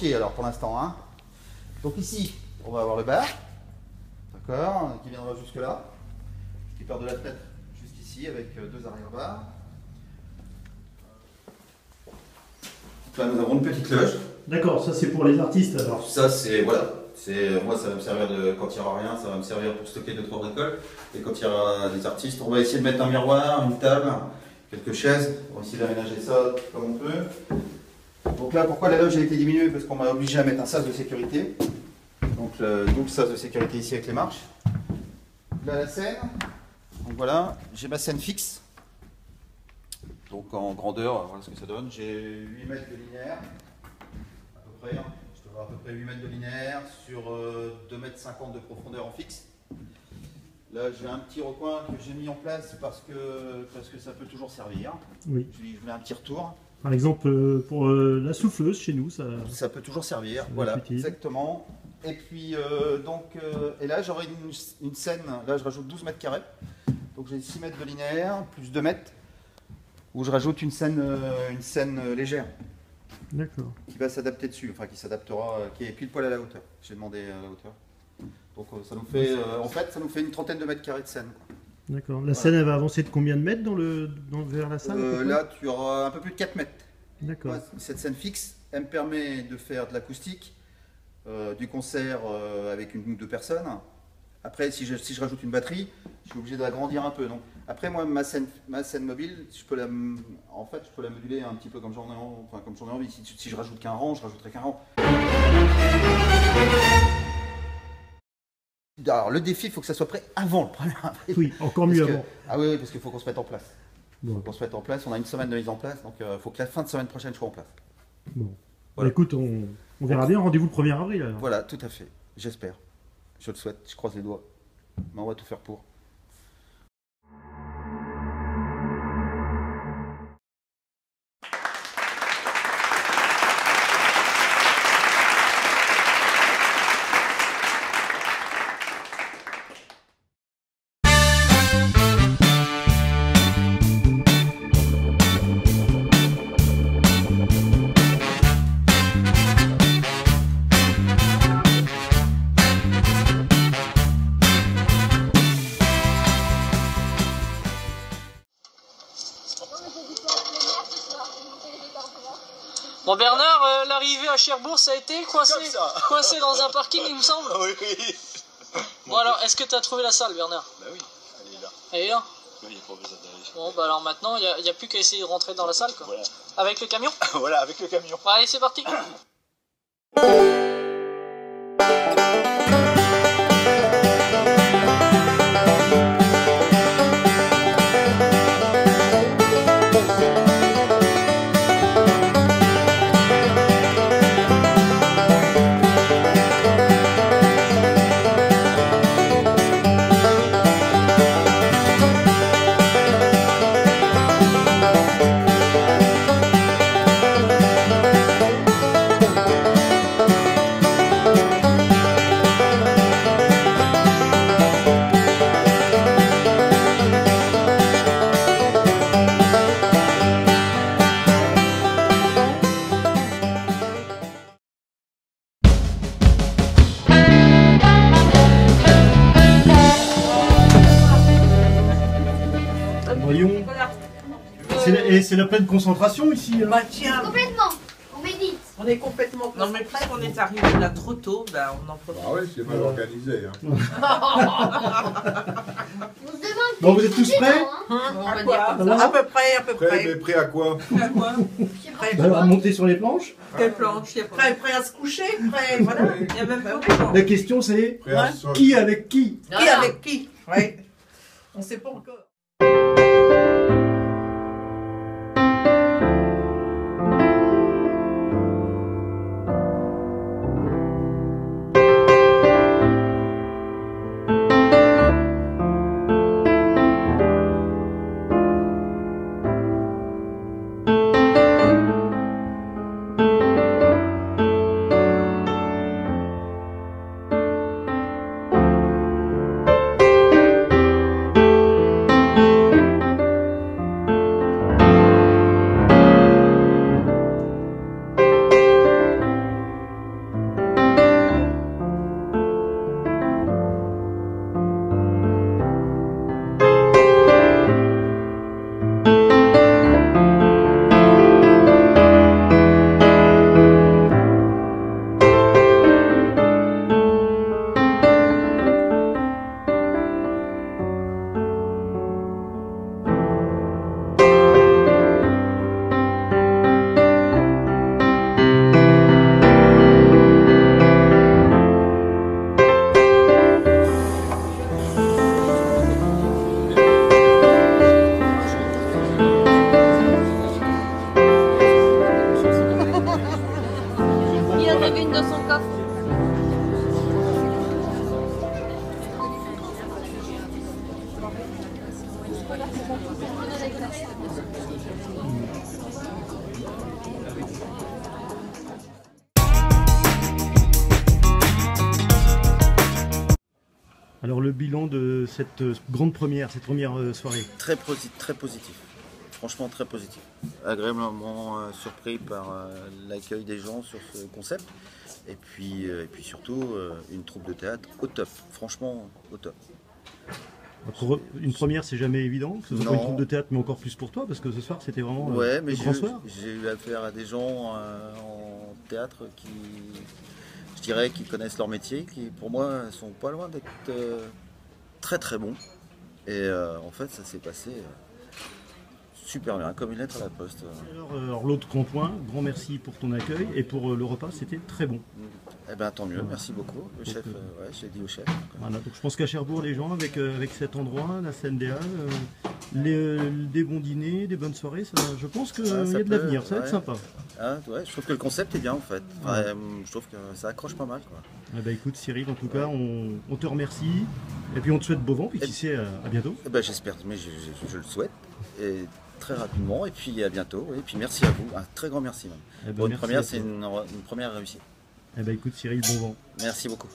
entier alors pour l'instant. Hein. Donc ici, on va avoir le bar, d'accord, qui viendra jusque là, qui part de la fenêtre jusqu'ici avec deux arrière-barres. Là, nous avons une petite loge. D'accord, ça c'est pour les artistes alors. Ça c'est voilà, moi ça va me servir de quand il n'y aura rien, ça va me servir pour stocker 2-3 bricoles. Et quand il y aura des artistes, on va essayer de mettre un miroir, une table, quelques chaises. On va essayer d'aménager ça comme on peut. Donc là, pourquoi la loge a été diminuée? Parce qu'on m'a obligé à mettre un sas de sécurité. Donc le double sas de sécurité ici avec les marches. Là la scène. Donc voilà, j'ai ma scène fixe. Donc en grandeur, voilà ce que ça donne. J'ai 8 mètres de linéaire. À peu près. Je dois avoir à peu près 8 mètres de linéaire sur 2,50 mètres de profondeur en fixe. Là j'ai un petit recoin que j'ai mis en place parce que ça peut toujours servir. Oui. Je mets un petit retour. Par exemple, pour la souffleuse chez nous, ça peut toujours servir. Voilà, exactement. Et puis, et là, j'aurai une scène, là, je rajoute 12 mètres carrés. Donc, j'ai 6 mètres de linéaire, plus 2 mètres, où je rajoute une scène légère. D'accord. Qui va s'adapter dessus, enfin, qui s'adaptera, qui est pile poil à la hauteur. J'ai demandé à la hauteur. Donc, ça nous fait, en fait, ça nous fait une trentaine de mètres carrés de scène. D'accord. La scène, elle va avancer de combien de mètres vers la salle là, tu auras un peu plus de 4 mètres. D'accord. Cette scène fixe, elle me permet de faire de l'acoustique, du concert avec une ou deux personnes. Après, si je rajoute une batterie, je suis obligé d'agrandir un peu. Donc, après, moi, ma scène mobile, je peux la moduler un petit peu comme j'en ai envie. Si je rajoute qu'un rang, je rajouterai qu'un rang. Alors, le défi, il faut que ça soit prêt avant le 1er avril. Oui, encore mieux avant. Ah oui, parce qu'il faut qu'on se mette en place. Bon. Faut qu'on se mette en place. On a une semaine de mise en place, donc il faut que la fin de semaine prochaine, je sois en place. Bon. Voilà. Bah, écoute, on verra bien. Rendez-vous le 1er avril. Alors. Voilà, tout à fait. J'espère. Je le souhaite. Je croise les doigts. Mais on va tout faire pour. Bon Bernard, l'arrivée à Cherbourg, ça a été coincé dans un parking, il me semble. Oui, oui. Bon alors, est-ce que tu as trouvé la salle, Bernard? Bah oui, elle est là. Elle est là? Oui, il n'y a pas besoin d'aller. Bon, bah alors maintenant, il n'y a plus qu'à essayer de rentrer dans la salle, quoi. Voilà. Avec le camion? Voilà, avec le camion. Bon, allez, c'est parti. Voyons. C'est la pleine concentration ici. Hein. Bah tiens, Complètement. On médite. on est complètement... Non mais parce qu'on est arrivé là trop tôt, bah on en profite. Ah oui, c'est mal organisé. Hein. On se demande. Bon, vous êtes tous prêts? À quoi? À peu près, à peu Prêt, près. mais prêt à quoi? À quoi? Prêt, À monter sur les planches. quelle planche? Prêt à se coucher? Prêt, voilà. Il y a même pas de planche. La question c'est Prêt à sol. qui avec qui? Qui avec qui? Ouais. On sait pas encore. le bilan de cette grande première, cette première soirée? Très positif. Franchement, très positif. Agréablement surpris par l'accueil des gens sur ce concept. Et puis surtout, une troupe de théâtre au top. Franchement, au top. Pour une première, c'est jamais évident, que ce soit Non. une troupe de théâtre, mais encore plus pour toi, parce que ce soir, c'était vraiment Ouais, mais le grand soir. j'ai eu affaire à des gens en théâtre qui, je dirais, qui connaissent leur métier, qui pour moi sont pas loin d'être très très bons. Et en fait, ça s'est passé super bien, comme une lettre à la poste. Alors, l'autre grand point, grand merci pour ton accueil, et pour le repas, c'était très bon. Eh ben tant mieux, merci beaucoup. Le chef, ouais, j'ai dit au chef. Voilà, donc je pense qu'à Cherbourg, les gens, avec cet endroit, la scène des Halles, des bons dîners, des bonnes soirées, je pense qu'il y a de l'avenir, ça va être sympa. Ah, ouais, je trouve que le concept est bien en fait. Enfin, je trouve que ça accroche pas mal, quoi. Eh ben, écoute Cyril, en tout cas, on te remercie, et puis on te souhaite beau vent, puis qui sait, à bientôt. Eh ben, j'espère, mais je le souhaite. Et très rapidement, et puis à bientôt. Et puis merci à vous, un très grand merci même. Eh ben, Pour une merci première, à toi. c'est une première réussite. Eh ben, écoute Cyril, bon vent. Merci beaucoup.